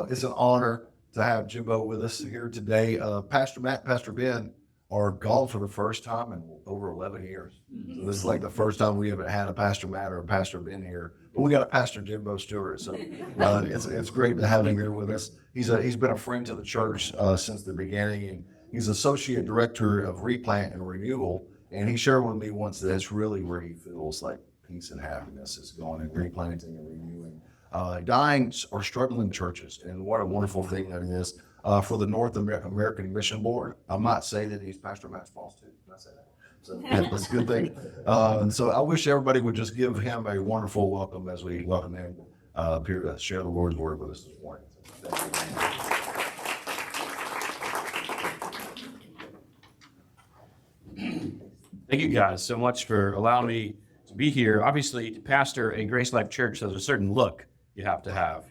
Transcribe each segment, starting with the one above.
It's an honor to have Jimbo with us here today. Pastor Matt, Pastor Ben are gone for the first time in over 11 years. So this is like the first time we ever had a Pastor Matt or a Pastor Ben here. But we got a Pastor Jimbo Stewart, so it's great to have him here with us. He's been a friend to the church since the beginning, and he's associate director of replant and renewal. And he shared with me once that that's really where he feels like peace and happiness is going and replanting and renewing dying or struggling churches. And what a wonderful thing that is for the North American Mission Board. I might say that he's Pastor Matt's boss too. Can I say that? So that's a good thing. And so I wish everybody would just give him a wonderful welcome as we welcome him here to share the Lord's word with us this morning. Thank you guys so much for allowing me to be here. Obviously, to pastor a Grace Life Church, there's a certain look you have to have.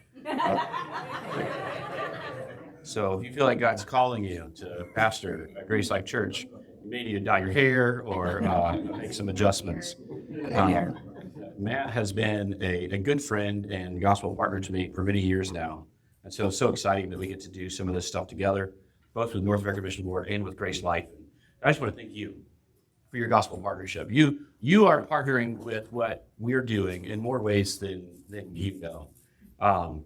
So if you feel like God's calling you to pastor a Grace Life Church, you may need to dye your hair or make some adjustments. Matt has been a good friend and gospel partner to me for many years now. And so it's so exciting that we get to do some of this stuff together, both with North American Mission Board and with Grace Life. I just want to thank you for your gospel partnership. You are partnering with what we're doing in more ways than you know,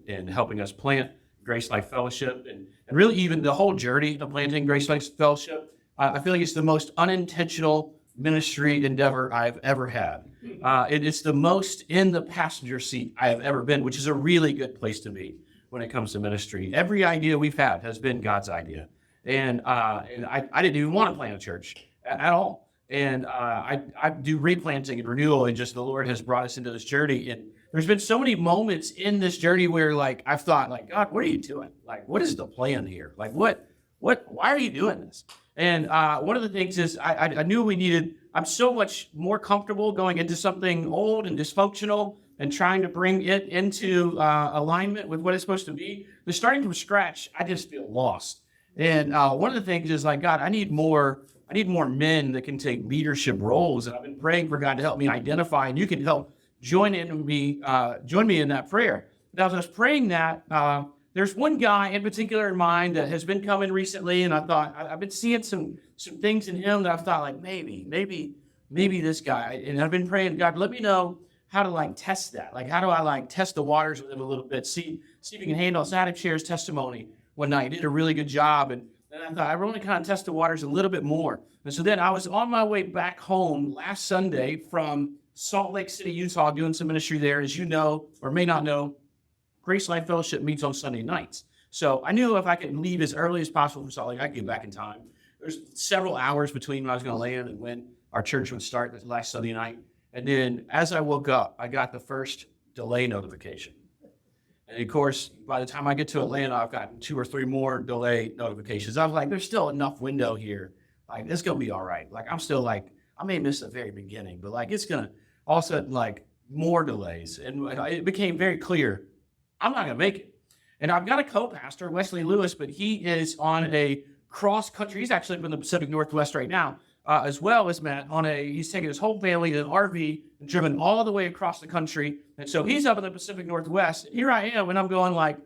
in helping us plant Grace Life Fellowship and really even the whole journey of planting Grace Life Fellowship. I feel like it's the most unintentional ministry endeavor I've ever had. It's the most in the passenger seat I have ever been, which is a really good place to be when it comes to ministry. Every idea we've had has been God's idea. And I didn't even want to plant a church at all. And I do replanting and renewal, and just the Lord has brought us into this journey. And there's been so many moments in this journey where, like, I've thought, like, God, what are you doing? Like, what is the plan here? Like, why are you doing this? And one of the things is I knew we needed, I'm so much more comfortable going into something old and dysfunctional and trying to bring it into alignment with what it's supposed to be. But starting from scratch, I just feel lost. And one of the things is, like, God, I need more men that can take leadership roles. And I've been praying for God to help me identify, and you can help join me in that prayer. Now, as I was praying that, there's one guy in particular in mind that has been coming recently, and I thought, I've been seeing some things in him that I've thought, like, maybe this guy. And I've been praying, God, let me know how to, like, test that. Like, how do I, like, test the waters with him a little bit, see if he can handle it. So I had him share his testimony one night. He did a really good job, and I thought I want to kind of test the waters a little bit more. And so then I was on my way back home last Sunday from Salt Lake City, Utah, doing some ministry there. As you know, or may not know, Grace Life Fellowship meets on Sunday nights. So I knew if I could leave as early as possible from Salt Lake, I could get back in time. There's several hours between when I was going to land and when our church would start this last Sunday night. And then as I woke up, I got the first delay notification. And of course, by the time I get to Atlanta, I've gotten 2 or 3 more delay notifications. I was like, there's still enough window here. Like, it's going to be all right. Like, I'm still like, I may miss the very beginning, but like, it's going to all of a sudden, like, more delays. And it became very clear, I'm not going to make it. And I've got a co-pastor, Wesley Lewis, but he is on a cross country. He's actually up in the Pacific Northwest right now, as well as Matt. He's taken his whole family in an RV and driven all the way across the country. And so he's up in the Pacific Northwest. Here I am, and I'm going like,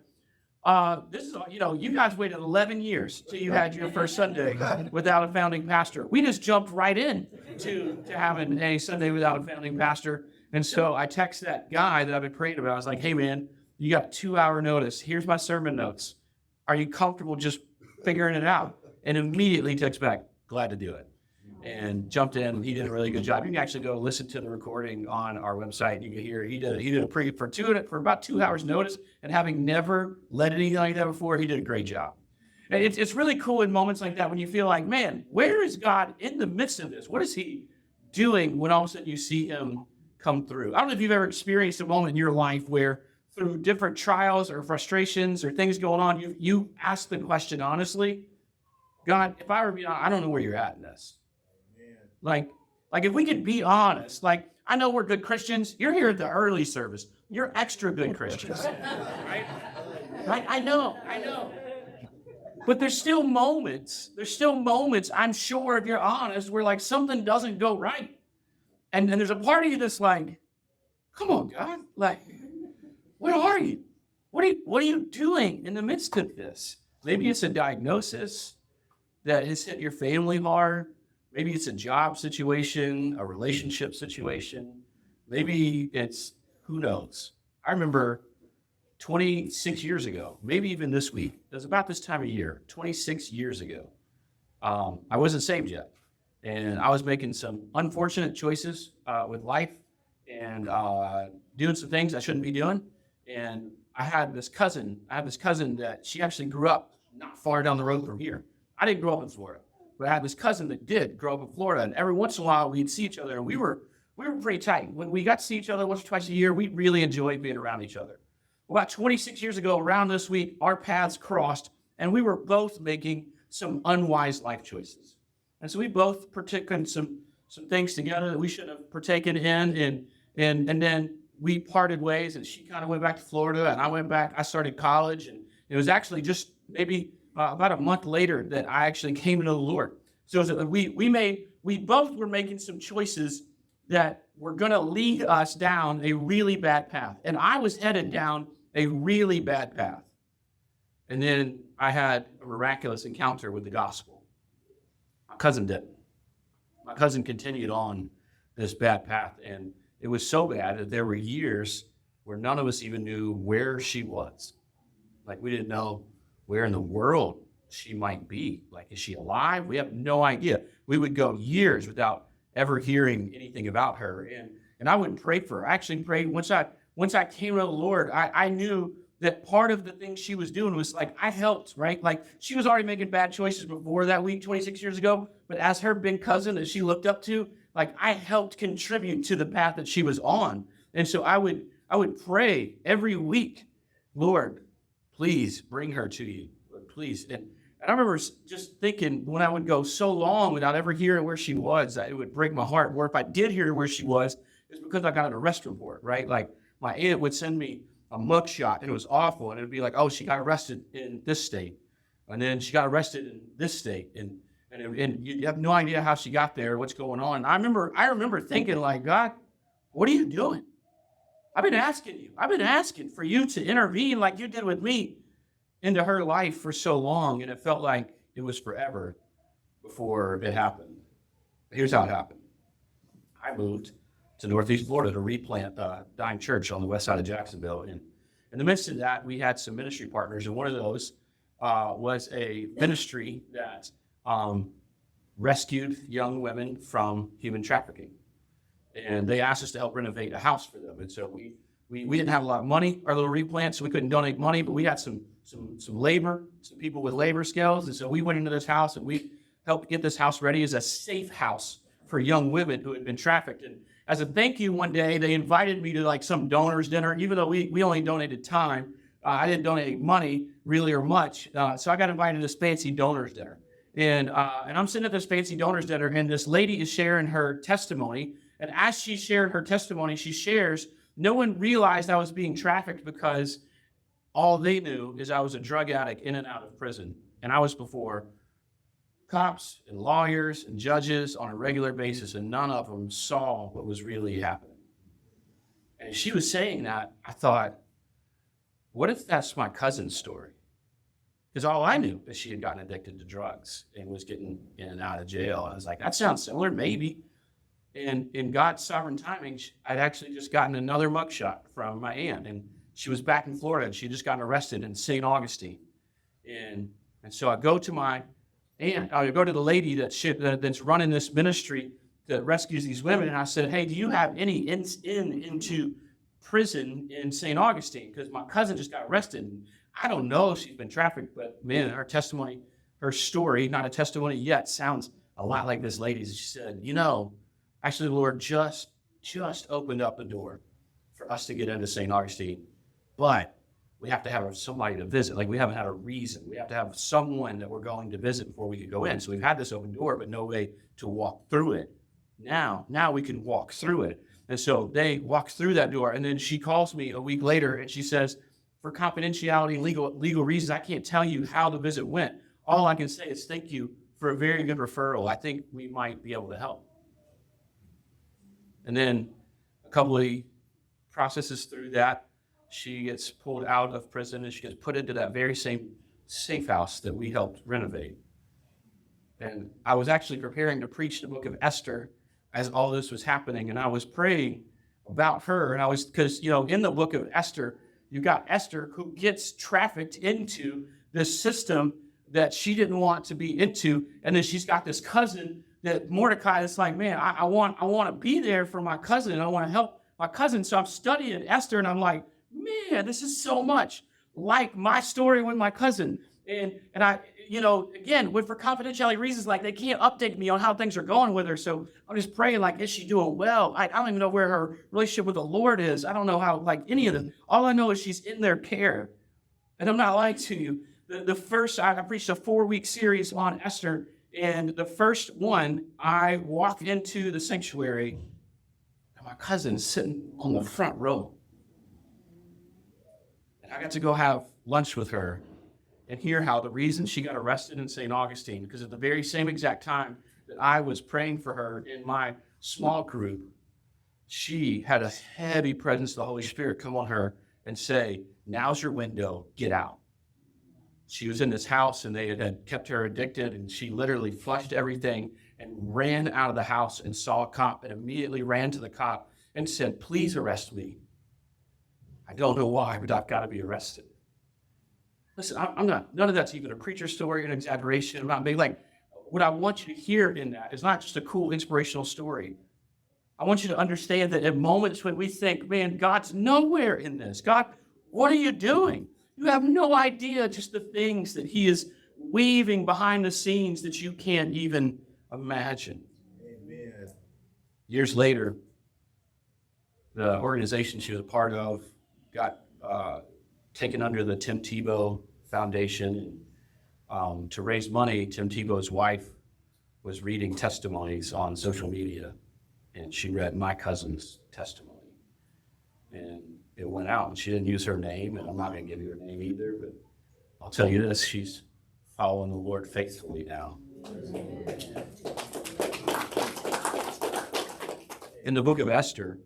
this is, you guys waited 11 years till you had your first Sunday without a founding pastor. We just jumped right in to having a Sunday without a founding pastor. And so I text that guy that I've been praying about. I was like, hey, man, you got 2-hour notice. Here's my sermon notes. Are you comfortable just figuring it out? And immediately text back, glad to do it. And jumped in. He did a really good job. You can actually go listen to the recording on our website. You can hear he did a pre for about 2 hours notice, and having never led anything like that before, he did a great job. And it's really cool in moments like that when you feel like, man, where is God in the midst of this? What is he doing when all of a sudden you see him come through? I don't know if you've ever experienced a moment in your life where through different trials or frustrations or things going on, you ask the question honestly, God, if I were to be honest, I don't know where you're at in this. Like if we could be honest, like, I know we're good Christians. You're here at the early service. You're extra good Christians, right? I know. But there's still moments, I'm sure, if you're honest, where like something doesn't go right. And there's a part of you that's like, come on, God, like, where are you? What what are you doing in the midst of this? Maybe it's a diagnosis that has hit your family hard. Maybe it's a job situation, a relationship situation. Maybe it's, who knows? I remember 26 years ago, maybe even this week, it was about this time of year, 26 years ago, I wasn't saved yet. And I was making some unfortunate choices with life and doing some things I shouldn't be doing. And I had this cousin that she actually grew up not far down the road from here. I didn't grow up in Florida, but I had this cousin that did grow up in Florida. And every once in a while we'd see each other, and we were pretty tight. When we got to see each other once or twice a year, we really enjoyed being around each other. About 26 years ago, around this week, our paths crossed, and we were both making some unwise life choices. And so we both partook in some things together that we shouldn't have partaken in, and then we parted ways, and she kind of went back to Florida, and I went back. I started college, and it was actually just maybe about a month later that I actually came to know the Lord. So we both were making some choices that were going to lead us down a really bad path, and I was headed down a really bad path. And then I had a miraculous encounter with the gospel. My cousin didn't. My cousin continued on this bad path, and it was so bad that there were years where none of us even knew where she was. Like, we didn't know where in the world she might be. Like, is she alive? We have no idea. We would go years without ever hearing anything about her. And I wouldn't pray for her. I actually prayed once I came to the Lord, I knew that part of the thing she was doing was like, I helped, right? Like, she was already making bad choices before that week, 26 years ago. But as her big cousin that she looked up to, like, I helped contribute to the path that she was on. And so I would pray every week, Lord, please bring her to you, please. And I remember just thinking, when I would go so long without ever hearing where she was, it would break my heart. Or if I did hear where she was, it's because I got an arrest report, right? Like, my aunt would send me a mugshot, and it was awful. And it would be like, oh, she got arrested in this state. And then she got arrested in this state. And you have no idea how she got there, what's going on. I remember thinking, like, God, what are you doing? I've been asking for you to intervene like you did with me into her life for so long. And it felt like it was forever before it happened. Here's how it happened. I moved to Northeast Florida to replant Dying Church on the west side of Jacksonville. And in the midst of that, we had some ministry partners, and one of those was a ministry that rescued young women from human trafficking. And they asked us to help renovate a house for them. And so we didn't have a lot of money, our little replant, so we couldn't donate money, but we had some labor, some people with labor skills. And so we went into this house, and we helped get this house ready as a safe house for young women who had been trafficked. And as a thank you, one day, they invited me to like some donors dinner, even though we only donated time. I didn't donate money really or much. So I got invited to this fancy donors dinner. And I'm sitting at this fancy donors dinner, and this lady is sharing her testimony. And as she shared her testimony, she shares, no one realized I was being trafficked because all they knew is I was a drug addict in and out of prison. And I was before cops and lawyers and judges on a regular basis, and none of them saw what was really happening. And she was saying that, I thought, what if that's my cousin's story? Because all I knew is she had gotten addicted to drugs and was getting in and out of jail. I was like, that sounds similar, maybe. And in God's sovereign timing, I'd actually just gotten another mugshot from my aunt, and she was back in Florida, and she just gotten arrested in St. Augustine. And so I go to my aunt, I go to the lady that's running this ministry that rescues these women, and I said, hey, do you have any into prison in St. Augustine? Because my cousin just got arrested, and I don't know if she's been trafficked, but man, her testimony, her story, not a testimony yet, sounds a lot like this lady's. She said, actually, the Lord just opened up the door for us to get into St. Augustine, but we have to have somebody to visit. Like, we haven't had a reason. We have to have someone that we're going to visit before we could go in. So we've had this open door, but no way to walk through it. Now we can walk through it. And so they walk through that door, and then she calls me a week later, and she says, for confidentiality and legal reasons, I can't tell you how the visit went. All I can say is thank you for a very good referral. I think we might be able to help. And then a couple of processes through that, she gets pulled out of prison and she gets put into that very same safe house that we helped renovate. And I was actually preparing to preach the book of Esther as all this was happening. And I was praying about her. And because, in the book of Esther, you got Esther who gets trafficked into this system that she didn't want to be into. And then she's got this cousin that Mordecai is like, man, I want to be there for my cousin. And I want to help my cousin. So I'm studying Esther and I'm like, man, this is so much like my story with my cousin. And I, again, for confidentiality reasons, like they can't update me on how things are going with her. So I'm just praying, like, is she doing well? I don't even know where her relationship with the Lord is. I don't know how, like, any of them. All I know is she's in their care. And I'm not lying to you. I preached a 4-week series on Esther. And the first one, I walk into the sanctuary and my cousin's sitting on the front row. And I got to go have lunch with her and hear how the reason she got arrested in St. Augustine, because at the very same exact time that I was praying for her in my small group, she had a heavy presence of the Holy Spirit come on her and say, now's your window, get out. She was in this house and they had kept her addicted, and she literally flushed everything and ran out of the house and saw a cop and immediately ran to the cop and said, please arrest me. I don't know why, but I've got to be arrested. Listen, I'm not, none of that's even a preacher story, an exaggeration. I'm not being like, what I want you to hear in that is not just a cool inspirational story. I want you to understand that at moments when we think, man, God's nowhere in this. God, what are you doing? You have no idea just the things that he is weaving behind the scenes that you can't even imagine. Amen. Years later, the organization she was a part of got taken under the Tim Tebow Foundation. To raise money, Tim Tebow's wife was reading testimonies on social media, and she read my cousin's testimony. And it went out, and she didn't use her name, and I'm not going to give you her name either, but I'll tell you this, she's following the Lord faithfully now. In the book of Esther,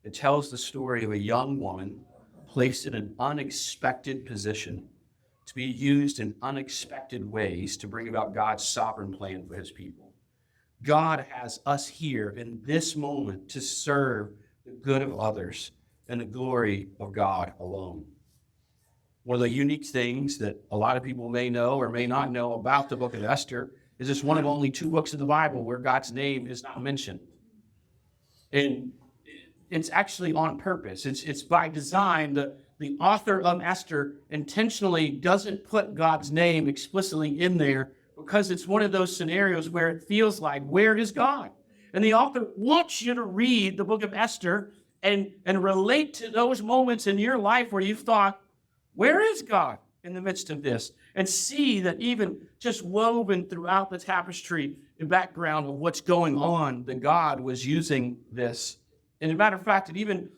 it tells the story of a young woman placed in an unexpected position to be used in unexpected ways to bring about God's sovereign plan for his people. God has us here in this moment to serve the good of others and the glory of God alone. One of the unique things that a lot of people may know or may not know about the book of Esther is it's one of only 2 books in the Bible where God's name is not mentioned. And it's actually on purpose. It's by design. The author of Esther intentionally doesn't put God's name explicitly in there because it's one of those scenarios where it feels like, where is God? And the author wants you to read the book of Esther and relate to those moments in your life where you've thought, where is God in the midst of this? And see that even just woven throughout the tapestry, the background of what's going on, that God was using this. And as a matter of fact, it even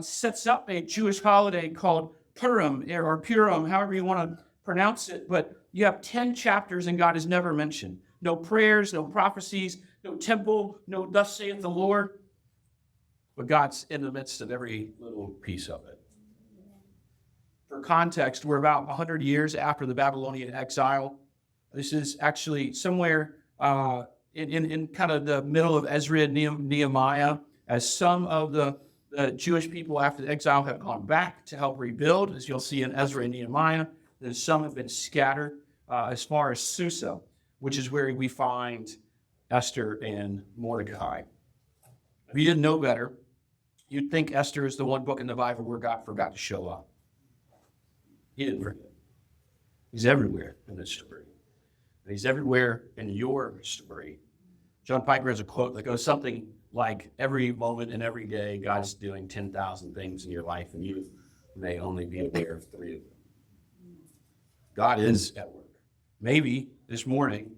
sets up a Jewish holiday called Purim, or Purim, however you want to pronounce it. But you have 10 chapters and God is never mentioned. No prayers, no prophecies, no temple, no thus saith the Lord. But God's in the midst of every little piece of it. For context, we're about 100 years after the Babylonian exile. This is actually somewhere in kind of the middle of Ezra and Nehemiah, as some of the Jewish people after the exile have gone back to help rebuild, as you'll see in Ezra and Nehemiah. Then some have been scattered as far as Susa, which is where we find Esther and Mordecai. If you didn't know better, you'd think Esther is the one book in the Bible where God forgot to show up. He didn't forget. He's everywhere in this story. And he's everywhere in your story. John Piper has a quote that goes something like, every moment and every day, God's doing 10,000 things in your life, and you may only be aware of 3 of them. God is at work. Maybe this morning,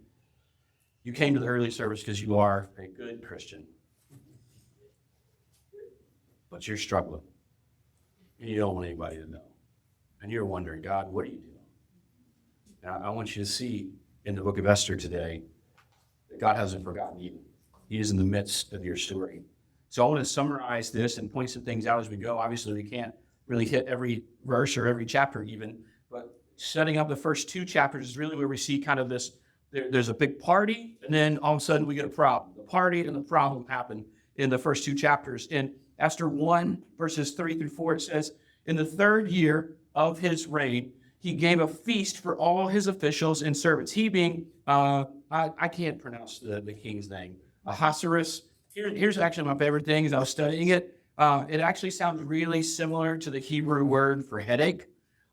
you came to the early service because you are a good Christian, but you're struggling, and you don't want anybody to know. And you're wondering, God, what are you doing? Now, I want you to see in the book of Esther today that God hasn't forgotten you. He is in the midst of your story. So I want to summarize this and point some things out as we go. Obviously, we can't really hit every verse or every chapter even, but setting up the first 2 chapters is really where we see kind of this, there's a big party, and then all of a sudden we get a problem. The party and the problem happen in the first 2 chapters. In Esther 1, verses 3 through 4, it says, in the 3rd year of his reign, he gave a feast for all his officials and servants. He being, I can't pronounce the king's name, Ahasuerus. Here's actually my favorite thing as I was studying it. It actually sounds really similar to the Hebrew word for headache.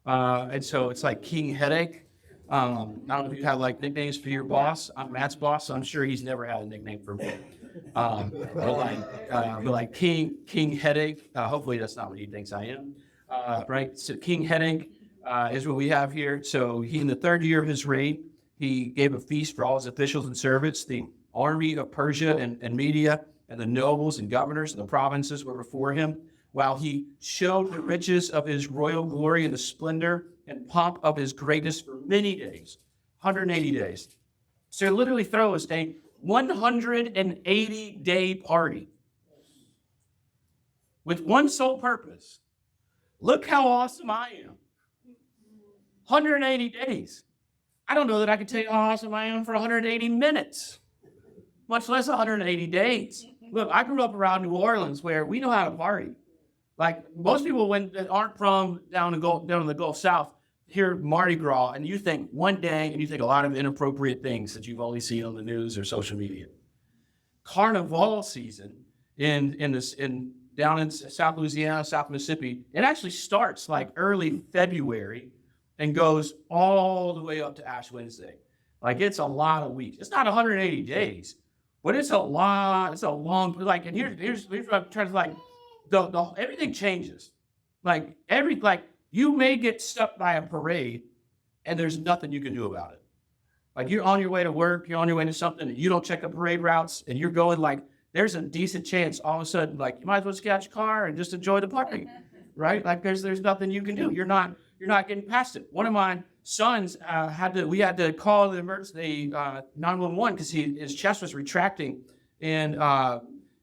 And so it's like King Headache. I don't know if you have like nicknames for your boss. I'm Matt's boss, so I'm sure he's never had a nickname for me. But like King Headache. Hopefully that's not what he thinks I am. Right? So King Headache is what we have here. So he, in the 3rd year of his reign, he gave a feast for all his officials and servants. The army of Persia and Media and the nobles and governors and the provinces were before him, while he showed the riches of his royal glory and the splendor and pomp of his greatness for many days, 180 days. So he literally throws a 180-day party with one sole purpose. Look how awesome I am. 180 days. I don't know that I could tell you how awesome I am for 180 minutes, much less 180 days. Look, I grew up around New Orleans where we know how to party. Like most people that aren't from down in the Gulf South hear Mardi Gras and you think one day and you think a lot of inappropriate things that you've only seen on the news or social media. Carnival season down in South Louisiana, South Mississippi, it actually starts like early February and goes all the way up to Ash Wednesday. Like it's a lot of weeks. It's not 180 days, but it's a lot. It's a long, like, and here's what I'm trying to like, everything changes. Like you may get stuck by a parade and there's nothing you can do about it. Like you're on your way to work, you're on your way to something, and you don't check the parade routes and you're going like, there's a decent chance all of a sudden, like you might as well just get out your car and just enjoy the party, right? Like there's nothing you can do. You're not getting past it. One of my sons we had to call the emergency 911 because his chest was retracting, and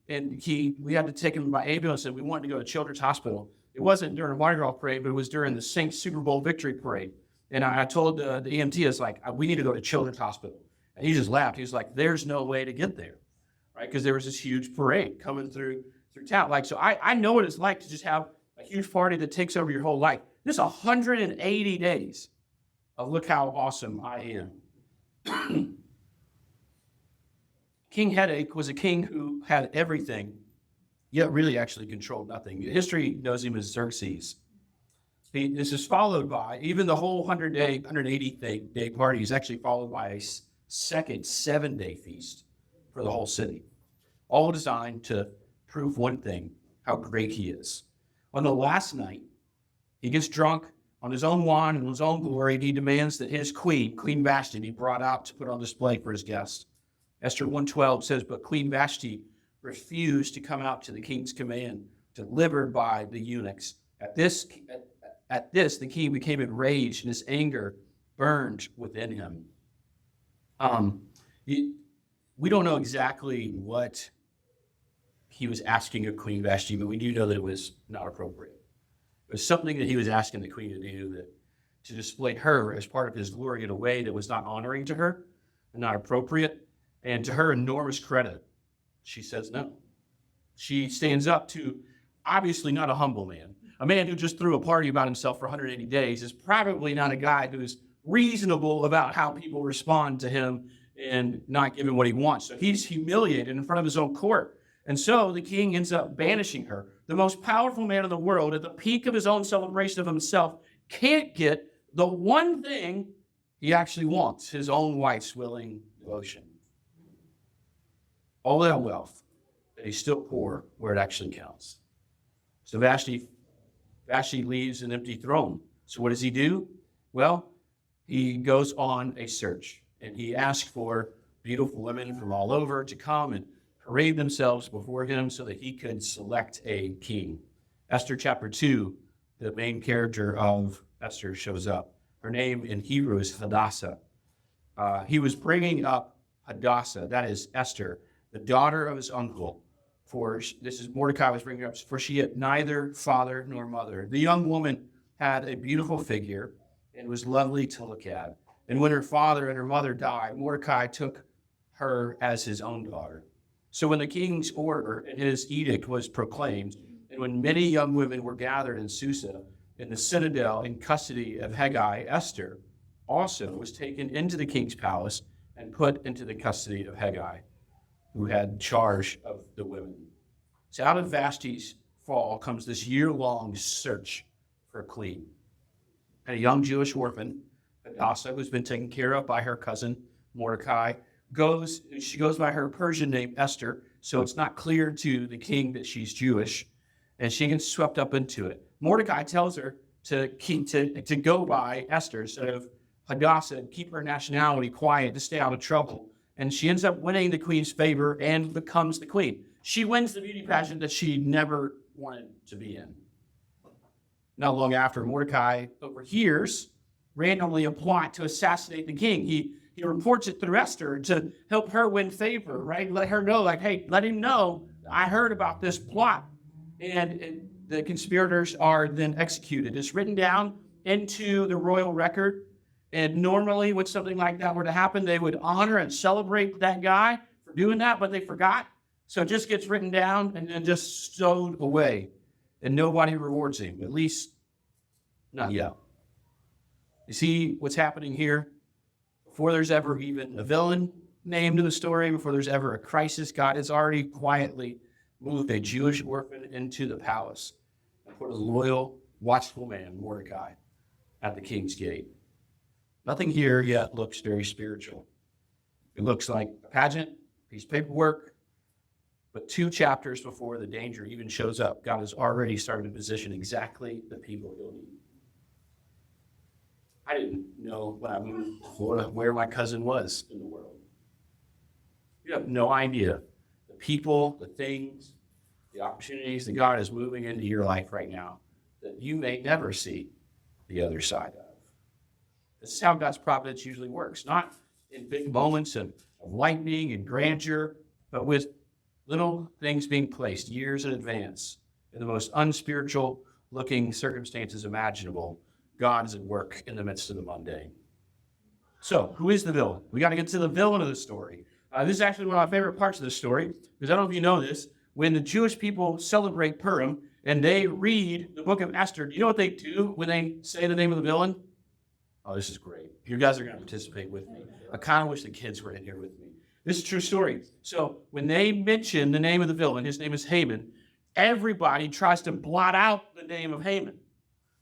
we had to take him by ambulance, and we wanted to go to Children's Hospital. It wasn't during a Mardi Gras parade, but it was during the Saints Super Bowl victory parade. And I told the EMT, I was like, we need to go to Children's Hospital. And he just laughed. He was like, there's no way to get there, right? Because there was this huge parade coming through town. Like, so I know what it's like to just have a huge party that takes over your whole life. This 180 days of look how awesome I am. King Headache was a king who had everything, yet really actually controlled nothing. History knows him as Xerxes. This is followed by, even the whole 180-day party is actually followed by a second 7-day feast for the whole city, all designed to prove one thing, how great he is. On the last night, he gets drunk on his own wine and his own glory, and he demands that his Queen Vashti, be brought out to put on display for his guests. Esther 1:12 says, but Queen Vashti refused to come out to the king's command, delivered by the eunuchs. At this, the king became enraged, and his anger burned within him. We don't know exactly what he was asking of Queen Vashti, but we do know that it was not appropriate. It was something that he was asking the queen to do, to display her as part of his glory in a way that was not honoring to her and not appropriate. And to her enormous credit, she says no. She stands up to obviously not a humble man. A man who just threw a party about himself for 180 days is probably not a guy who's reasonable about how people respond to him and not give him what he wants. So he's humiliated in front of his own court. And so the king ends up banishing her. The most powerful man in the world, at the peak of his own celebration of himself, can't get the one thing he actually wants, his own wife's willing devotion. All that wealth, but he's still poor where it actually counts. So Vashti leaves an empty throne. So what does he do? Well, he goes on a search, and he asks for beautiful women from all over to come and parade themselves before him so that he could select a king. Esther chapter 2, the main character of Esther shows up. Her name in Hebrew is Hadassah. He was bringing up Hadassah, that is Esther, the daughter of his uncle, for this is Mordecai was bringing up, for she had neither father nor mother. The young woman had a beautiful figure and was lovely to look at. And when her father and her mother died, Mordecai took her as his own daughter. So when the king's order and his edict was proclaimed, and when many young women were gathered in Susa, in the citadel in custody of Hegai, Esther also was taken into the king's palace and put into the custody of Hegai, who had charge of the women. So out of Vashti's fall comes this year-long search for a queen. And a young Jewish orphan, Hadassah, who's been taken care of by her cousin Mordecai, she goes by her Persian name Esther, so it's not clear to the king that she's Jewish, and she gets swept up into it. Mordecai tells her to go by Esther instead of Hadassah and keep her nationality quiet to stay out of trouble. And she ends up winning the queen's favor and becomes the queen. She wins the beauty pageant that she never wanted to be in. Not long after, Mordecai overhears randomly a plot to assassinate the king. He reports it through Esther to help her win favor, right? Let her know, like, hey, let him know I heard about this plot. And the conspirators are then executed. It's written down into the royal record. And normally when something like that were to happen, they would honor and celebrate that guy for doing that, but they forgot. So it just gets written down and then just stowed away. And nobody rewards him, at least not yet. You see what's happening here? Before there's ever even a villain named in the story, before there's ever a crisis, God has already quietly moved a Jewish orphan into the palace and put a loyal, watchful man, Mordecai, at the king's gate. Nothing here yet looks very spiritual. It looks like a pageant, piece of paperwork, but 2 chapters before the danger even shows up, God has already started to position exactly the people he'll need. I didn't know when I moved to Florida where my cousin was in the world. You have no idea the people, the things, the opportunities that God is moving into your life right now that you may never see the other side of. This is how God's providence usually works, not in big moments of lightning and grandeur, but with little things being placed years in advance in the most unspiritual looking circumstances imaginable. God is at work in the midst of the mundane. So, who is the villain? We got to get to the villain of the story. This is actually one of my favorite parts of the story, because I don't know if you know this. When the Jewish people celebrate Purim and they read the book of Esther, do you know what they do when they say the name of the villain? Oh, this is great. You guys are going to participate with me. I kind of wish the kids were in here with me. This is a true story. So when they mention the name of the villain, his name is Haman, everybody tries to blot out the name of Haman.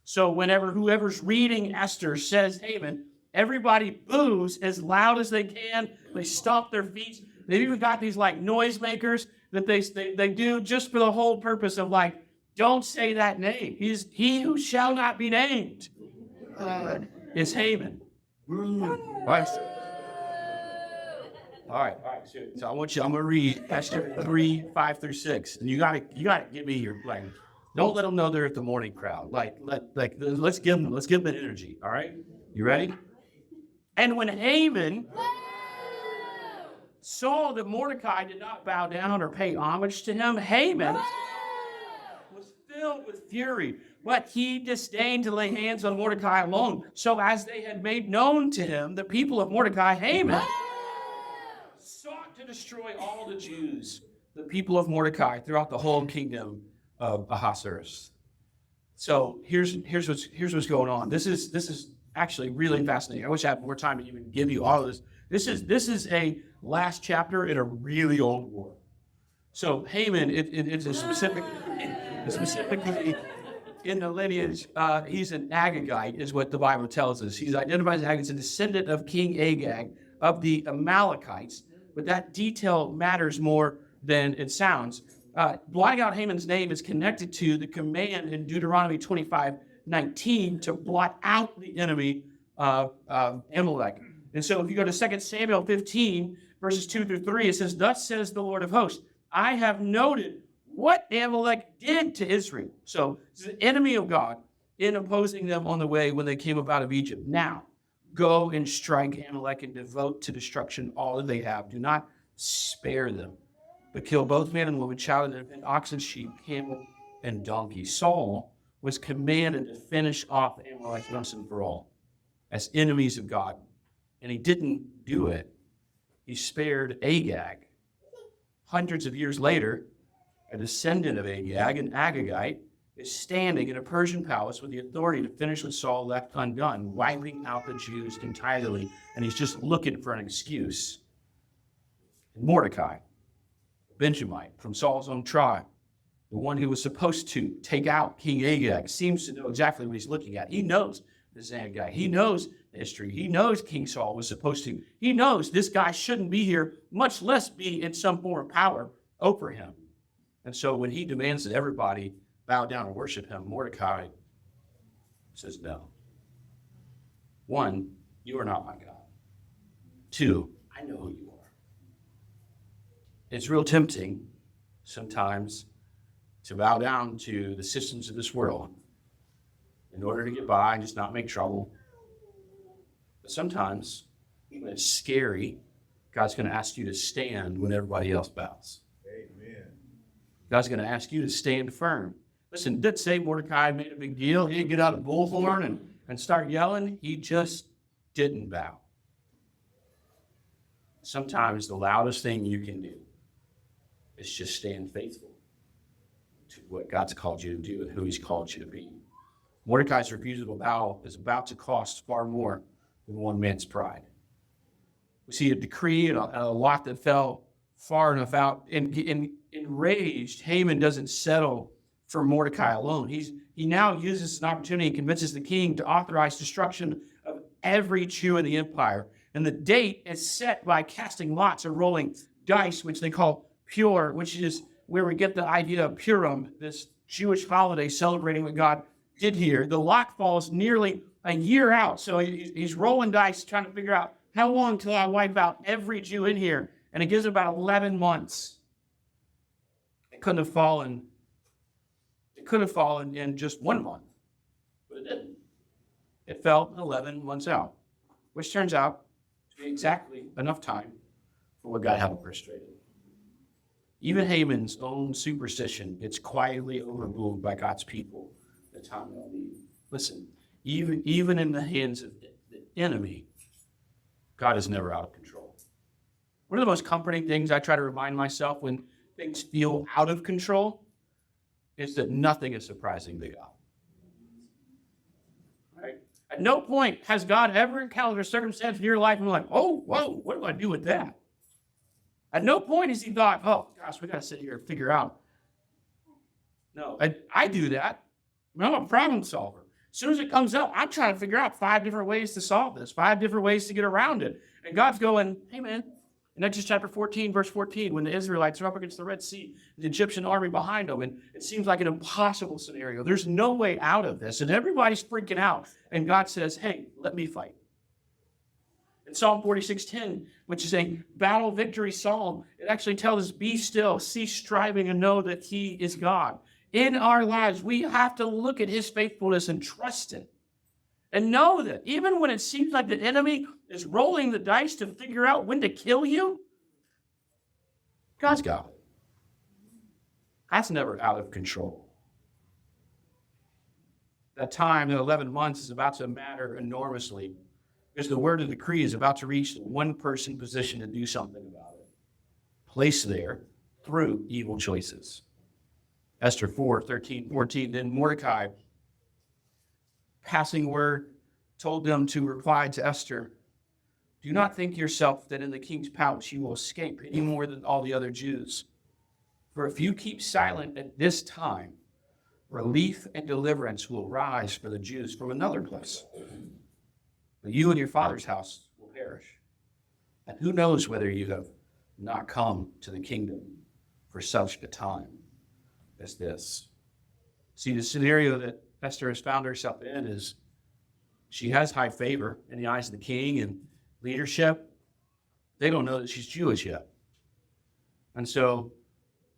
So whenever whoever's reading Esther says Haman, everybody boos as loud as they can. They stomp their feet. They've even got these like noisemakers that they do just for the whole purpose of like, don't say that name. He who shall not be named is Haman. All right. So I'm going to read Esther 3:5-6, and you gotta give me your like. Don't let them know they're at the morning crowd. Let's give them that energy. All right, you ready? And when Haman saw that Mordecai did not bow down or pay homage to him, Haman was filled with fury, but he disdained to lay hands on Mordecai alone. So as they had made known to him the people of Mordecai, Haman sought to destroy all the Jews, the people of Mordecai, throughout the whole kingdom of Ahasuerus. So here's what's going on. This is actually really fascinating. I wish I had more time to even give you all of this. This is a last chapter in a really old war. So Haman, it's specifically in the lineage, he's an Agagite, is what the Bible tells us. He's identified as Agag, as a descendant of King Agag of the Amalekites, but that detail matters more than it sounds. Blotting out Haman's name is connected to the command in Deuteronomy 25:19 to blot out the enemy of Amalek. And so if you go to 2 Samuel 15, verses 2-3, it says, "Thus says the Lord of hosts, I have noted what Amalek did to Israel." So it's the enemy of God in opposing them on the way when they came up out of Egypt. Now, go and strike Amalek and devote to destruction all that they have. Do not spare them. but kill both man and woman, child and oxen, sheep, camel, and donkey. Saul was commanded to finish off the Amalekites once and for all as enemies of God. And he didn't do it. He spared Agag. Hundreds of years later, a descendant of Agag, an Agagite, is standing in a Persian palace with the authority to finish what Saul left undone, wiping out the Jews entirely. And he's just looking for an excuse. Mordecai, Benjamite, from Saul's own tribe, the one who was supposed to take out King Agag, seems to know exactly what he's looking at. He knows this Agag. He knows history. He knows King Saul was supposed to. He knows this guy shouldn't be here, much less be in some form of power over him. And so when he demands that everybody bow down and worship him, Mordecai says no. 1, you are not my God. 2, I know who you are. It's real tempting sometimes to bow down to the systems of this world in order to get by and just not make trouble. But sometimes, when it's scary, God's going to ask you to stand when everybody else bows. Amen. God's going to ask you to stand firm. Listen, didn't say Mordecai made a big deal. He didn't get out a bullhorn and start yelling. He just didn't bow. Sometimes the loudest thing you can do is just stand faithful to what God's called you to do and who he's called you to be. Mordecai's refusal to bow is about to cost far more than one man's pride. We see a decree and a lot that fell far enough out. Enraged, Haman doesn't settle for Mordecai alone. He now uses an opportunity and convinces the king to authorize destruction of every Jew in the empire. And the date is set by casting lots or rolling dice, which they call pure, which is where we get the idea of Purim, this Jewish holiday celebrating what God did here. The lot falls nearly a year out. So he's rolling dice, trying to figure out how long till I wipe out every Jew in here. And it gives about 11 months. It could have fallen in just 1 month, but it didn't. It fell 11 months out, which turns out to be exactly enough time for what God had orchestrated. Even Haman's own superstition gets quietly overruled by God's people at the time of need. Listen, even in the hands of the enemy, God is never out of control. One of the most comforting things I try to remind myself when things feel out of control is that nothing is surprising to God. Right? At no point has God ever encountered a circumstance in your life and like, oh, whoa, what do I do with that? At no point has he thought, oh, gosh, we got to sit here and figure out. No, I do that. I'm a problem solver. As soon as it comes up, I'm trying to figure out 5 different ways to solve this, 5 different ways to get around it. And God's going, hey, man, in Exodus chapter 14, verse 14, when the Israelites are up against the Red Sea, the Egyptian army behind them, and it seems like an impossible scenario. There's no way out of this, and everybody's freaking out. And God says, hey, let me fight. In Psalm 46:10, which is a battle victory psalm, it actually tells us, be still, cease striving, and know that he is God. In our lives, we have to look at his faithfulness and trust it. And know that even when it seems like the enemy is rolling the dice to figure out when to kill you, God's got it. That's never out of control. That time, the 11 months, is about to matter enormously because the word of decree is about to reach the one person position to do something about it, placed there through evil choices. Esther 4:13-14, then Mordecai, passing word, told them to reply to Esther, do not think yourself that in the king's palace you will escape any more than all the other Jews. For if you keep silent at this time, relief and deliverance will rise for the Jews from another place. But you and your father's house will perish. And who knows whether you have not come to the kingdom for such a time as this. See, the scenario that Esther has found herself in is she has high favor in the eyes of the king and leadership. They don't know that she's Jewish yet. And so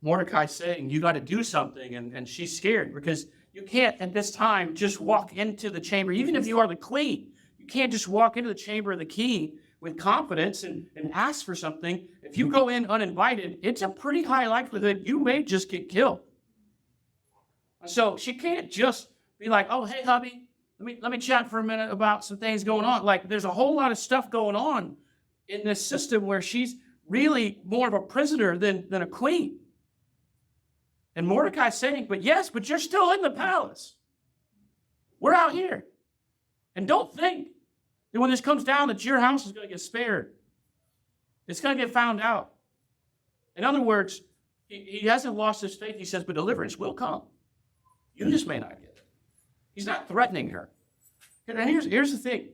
Mordecai's saying, you got to do something, and she's scared because you can't at this time just walk into the chamber, even if you are the queen. You can't just walk into the chamber of the king with confidence and ask for something if If you go in uninvited, it's a pretty high likelihood you may just get killed. So she can't just be like, oh, hey, hubby, let me chat for a minute about some things going on. Like, there's a whole lot of stuff going on in this system where she's really more of a prisoner than a queen. And Mordecai's saying, but you're still in the palace. We're out here. And don't think that when this comes down that your house is going to get spared. It's going to get found out. In other words, he hasn't lost his faith. He says, but deliverance will come. You just may not get it. He's not threatening her. And here's the thing.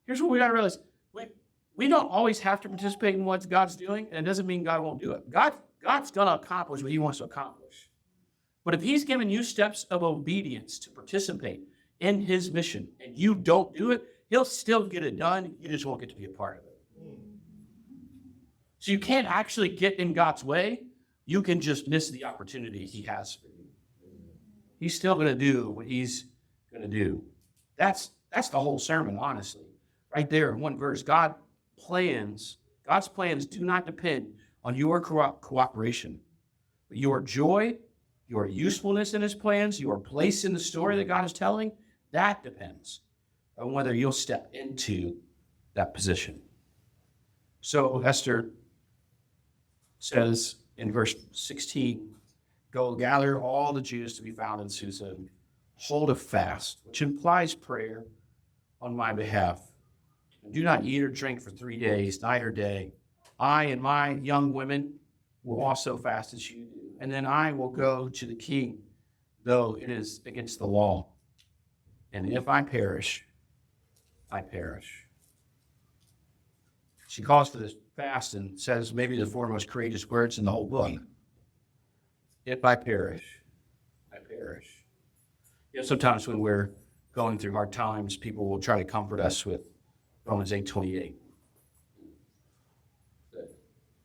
Here's what we got to realize. We don't always have to participate in what God's doing, and it doesn't mean God won't do it. God's going to accomplish what he wants to accomplish. But if he's given you steps of obedience to participate in his mission, and you don't do it, he'll still get it done. You just won't get to be a part of it. So you can't actually get in God's way. You can just miss the opportunity he has for you. He's still going to do what he's going to do. That's the whole sermon, honestly. Right there in one verse, God's plans do not depend on your cooperation. But your joy, your usefulness in his plans, your place in the story that God is telling, that depends on whether you'll step into that position. So Esther says in verse 16, go gather all the Jews to be found in Susa, hold a fast, which implies prayer on my behalf. And do not eat or drink for 3 days, night or day. I and my young women will also fast as you do. And then I will go to the king, though it is against the law. And if I perish, I perish. She calls for this fast and says maybe the four most courageous words in the whole book. If I perish, I perish. You know, sometimes when we're going through hard times, people will try to comfort us with Romans 8:28. That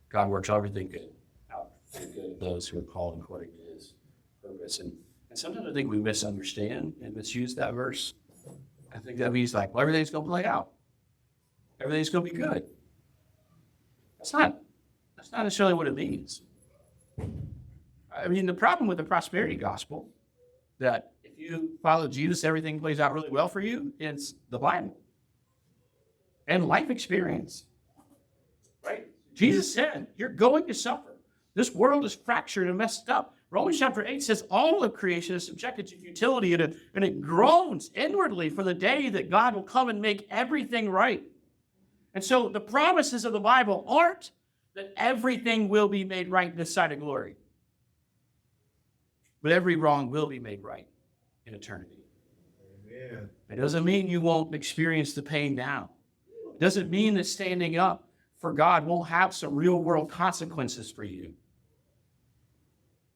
God works everything good out for the good of those who are called according to his purpose. And sometimes I think we misunderstand and misuse that verse. I think that means like, well, everything's going to play out. Everything's going to be good. That's not necessarily what it means. I mean, the problem with the prosperity gospel, that if you follow Jesus, everything plays out really well for you, is the Bible and life experience, right? Jesus said, you're going to suffer. This world is fractured and messed up. Romans chapter 8 says all of creation is subjected to futility, and it groans inwardly for the day that God will come and make everything right. And so the promises of the Bible aren't that everything will be made right this side of glory, but every wrong will be made right in eternity. Amen. It doesn't mean you won't experience the pain now. It doesn't mean that standing up for God won't have some real world consequences for you.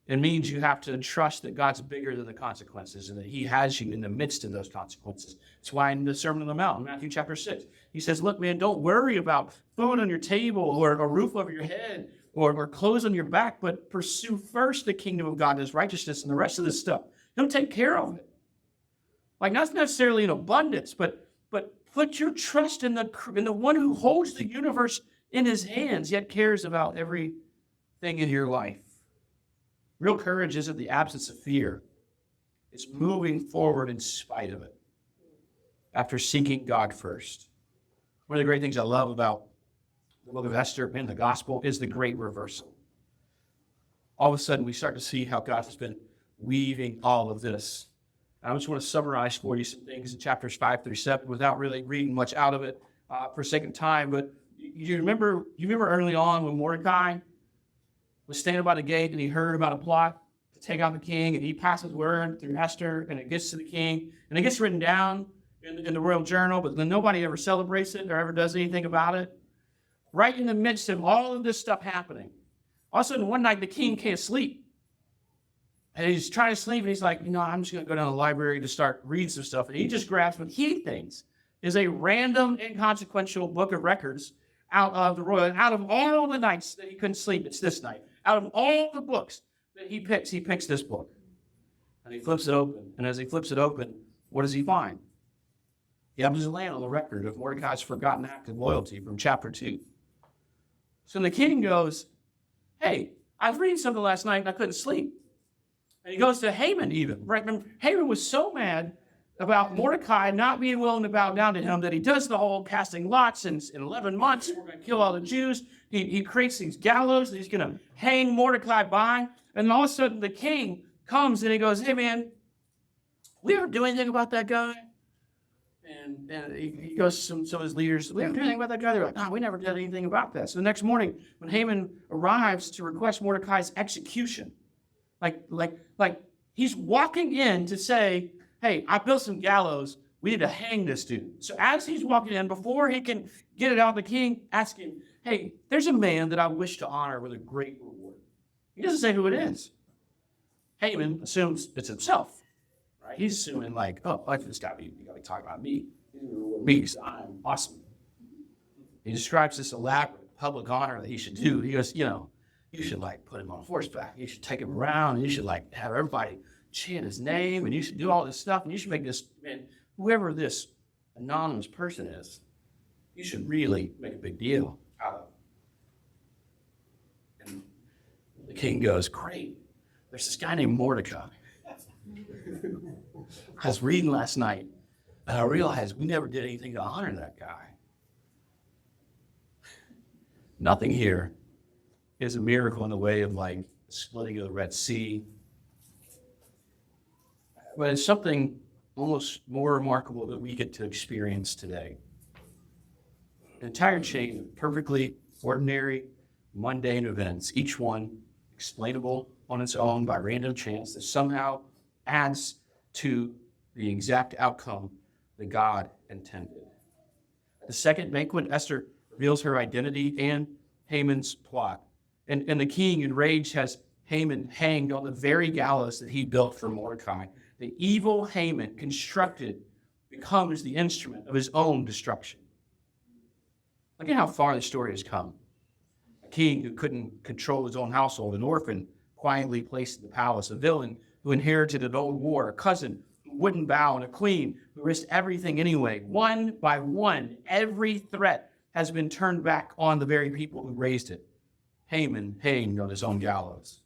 It means you have to trust that God's bigger than the consequences and that he has you in the midst of those consequences. That's why in the Sermon on the Mount, in Matthew chapter 6, he says, look, man, don't worry about food on your table or a roof over your head or clothes on your back, but pursue first the kingdom of God and his righteousness, and the rest of this stuff, he'll take care of it. Like, not necessarily in abundance, but put your trust in the one who holds the universe in his hands, yet cares about everything in your life. Real courage isn't the absence of fear. It's moving forward in spite of it, after seeking God first. One of the great things I love about the book of Esther and the gospel is the great reversal. All of a sudden, we start to see how God has been weaving all of this. I just want to summarize for you some things in chapters 5 through 7 without really reading much out of it for sake of time. But you remember early on when Mordecai was standing by the gate and he heard about a plot to take out the king, and he passes word through Esther, and it gets to the king, and it gets written down in the royal journal, but then nobody ever celebrates it or ever does anything about it. Right in the midst of all of this stuff happening, all of a sudden one night the king can't sleep. And he's trying to sleep, and he's like, I'm just going to go down to the library to start reading some stuff. And he just grabs what he thinks is a random, inconsequential book of records out of the royal. And out of all the nights that he couldn't sleep, it's this night. Out of all the books that he picks this book. And he flips it open. And as he flips it open, what does he find? He happens to land on the record of Mordecai's forgotten act of loyalty from chapter 2. So the king goes, hey, I was reading something last night and I couldn't sleep. And he goes to Haman even. Right? Remember, Haman was so mad about Mordecai not being willing to bow down to him that he does the whole casting lots, and in 11 months, we're going to kill all the Jews. He creates these gallows that he's going to hang Mordecai by. And all of a sudden, the king comes and he goes, hey, man, we ever do anything about that guy? And he goes to some of his leaders, we ever do anything about that guy? They're like, no, we never did anything about that. So the next morning, when Haman arrives to request Mordecai's execution, like he's walking in to say, hey, I built some gallows. We need to hang this dude. So as he's walking in, before he can get it out, the king asks him, hey, there's a man that I wish to honor with a great reward. He doesn't say who it is. Haman assumes it's himself. Right? He's assuming like, oh, this guy, you got to talk about me. Me, I'm awesome. He describes this elaborate public honor that he should do. He goes, you should like put him on horseback. You should take him around. And you should like have everybody chant his name, and you should do all this stuff, and you should make this, man, whoever this anonymous person is, you should really make a big deal out of it. And the king goes, great. There's this guy named Mordecai. I was reading last night, and I realized we never did anything to honor that guy. Nothing here is a miracle in the way of like splitting of the Red Sea. But it's something almost more remarkable that we get to experience today. An entire chain of perfectly ordinary, mundane events, each one explainable on its own by random chance that somehow adds to the exact outcome that God intended. At the second banquet, Esther reveals her identity and Haman's plot. And the king, enraged, has Haman hanged on the very gallows that he built for Mordecai. The evil Haman constructed becomes the instrument of his own destruction. Look at how far the story has come. A king who couldn't control his own household, an orphan quietly placed in the palace, a villain who inherited an old war, a cousin who wouldn't bow, and a queen who risked everything anyway. One by one, every threat has been turned back on the very people who raised it. Haman hanged on his own gallows.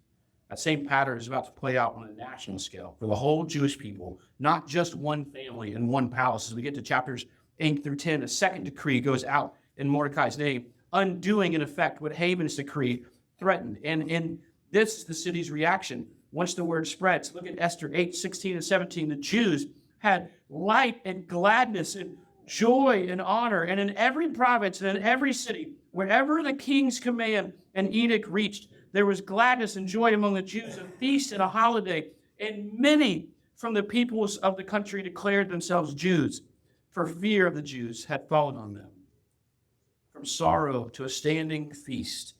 That same pattern is about to play out on a national scale for the whole Jewish people, not just one family and one palace. As we get to chapters 8 through 10, a second decree goes out in Mordecai's name, undoing in effect what Haman's decree threatened. And this is the city's reaction. Once the word spreads, look at Esther 8, 16 and 17. The Jews had light and gladness and joy and honor. And in every province and in every city, wherever the king's command and edict reached, there was gladness and joy among the Jews, a feast and a holiday. And many from the peoples of the country declared themselves Jews, for fear of the Jews had fallen on them. From sorrow to a standing feast.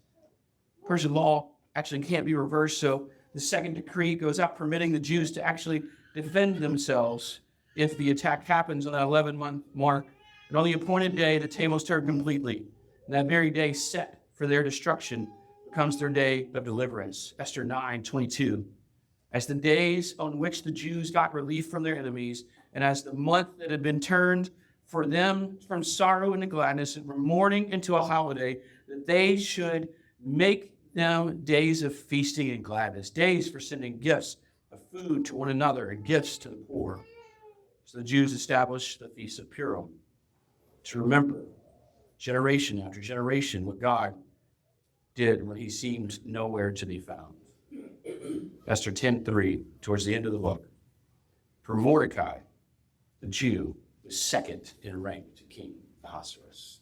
Persian law actually can't be reversed, so the second decree goes out permitting the Jews to actually defend themselves if the attack happens on that 11-month mark. And on the appointed day, the tables turn completely. And that very day set for their destruction becomes their day of deliverance. Esther 9:22. As the days on which the Jews got relief from their enemies, and as the month that had been turned for them from sorrow into gladness and from mourning into a holiday, that they should make them days of feasting and gladness, days for sending gifts of food to one another and gifts to the poor. So the Jews established the Feast of Purim to remember generation after generation what God did when he seemed nowhere to be found. Esther 10:3, towards the end of the book. For Mordecai, the Jew, was second in rank to King Ahasuerus.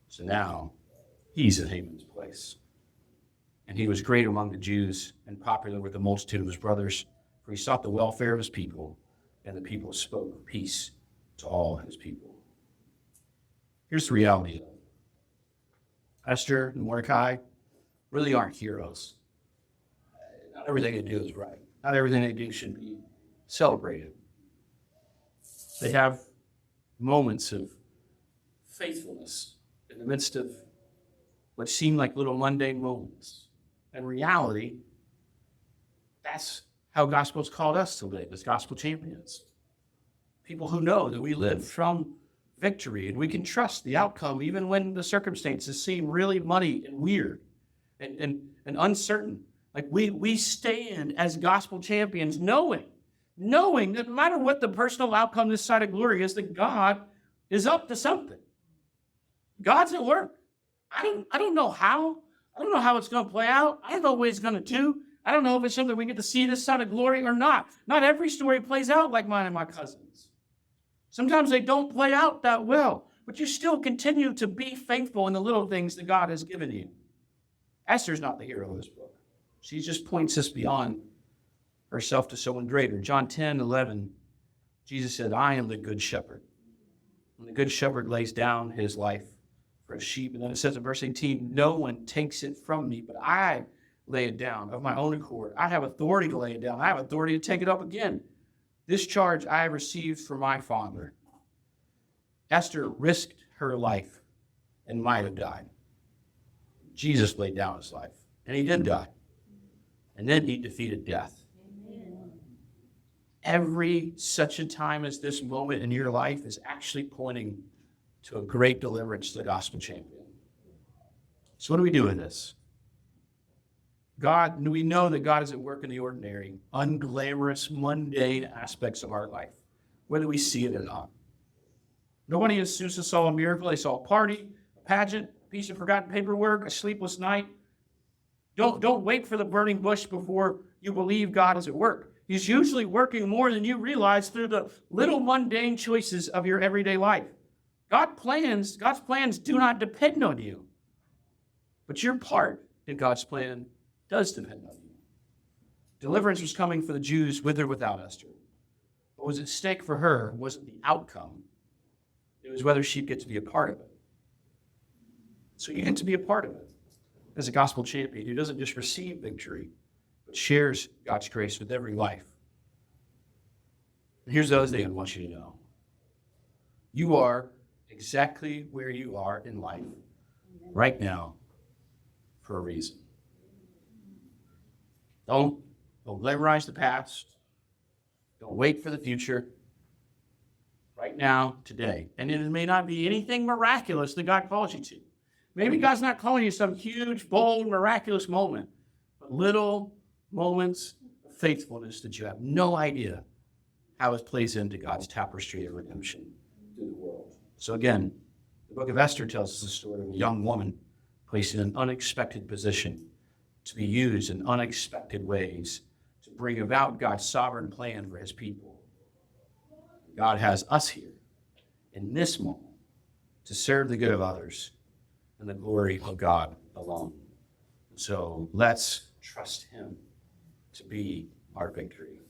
So now he's in Haman's place. And he was great among the Jews and popular with the multitude of his brothers, for he sought the welfare of his people, and the people spoke peace to all his people. Here's the reality. Esther and Mordecai really aren't heroes. Not everything they do is right. Not everything they do should be celebrated. They have moments of faithfulness in the midst of what seem like little mundane moments. In reality, that's how gospel's called us to live as gospel champions. People who know that we live from victory, and we can trust the outcome even when the circumstances seem really muddy and weird and uncertain. Like we stand as gospel champions knowing that no matter what the personal outcome this side of glory is, that God is up to something. God's at work. I don't know how. I don't know how it's going to play out. I don't know what he's going to do. I don't know if it's something we get to see this side of glory or not. Not every story plays out like mine and my cousins. Sometimes they don't play out that well, but you still continue to be faithful in the little things that God has given you. Esther's not the hero of this book. She just points us beyond herself to someone greater. John 10:11, Jesus said, I am the good shepherd. And the good shepherd lays down his life for his sheep. And then it says in verse 18, no one takes it from me, but I lay it down of my own accord. I have authority to lay it down. I have authority to take it up again. This charge I have received from my Father. Esther risked her life and might have died. Jesus laid down his life, and he did die. And then he defeated death. Every such a time as this moment in your life is actually pointing to a great deliverance to the gospel champion. So what do we do with this? We know that God is at work in the ordinary, unglamorous, mundane aspects of our life, whether we see it or not. Nobody in Susa saw a miracle. They saw a party, a pageant, a piece of forgotten paperwork, a sleepless night. Don't wait for the burning bush before you believe God is at work. He's usually working more than you realize through the little mundane choices of your everyday life. God's plans do not depend on you, but your part in God's plan does depend on you. Deliverance was coming for the Jews with or without Esther. What was at stake for her wasn't the outcome. It was whether she'd get to be a part of it. So you get to be a part of it as a gospel champion who doesn't just receive victory, but shares God's grace with every life. And here's the other thing I want you to know. You are exactly where you are in life right now for a reason. Don't glamorize the past. Don't wait for the future. Right now, today. And it may not be anything miraculous that God calls you to. Maybe God's not calling you some huge, bold, miraculous moment, but little moments of faithfulness that you have no idea how it plays into God's tapestry of redemption through the world. So again, the book of Esther tells us the story of a young woman placed in an unexpected position to be used in unexpected ways to bring about God's sovereign plan for his people. God has us here in this moment to serve the good of others and the glory of God alone. So let's trust him to be our victory.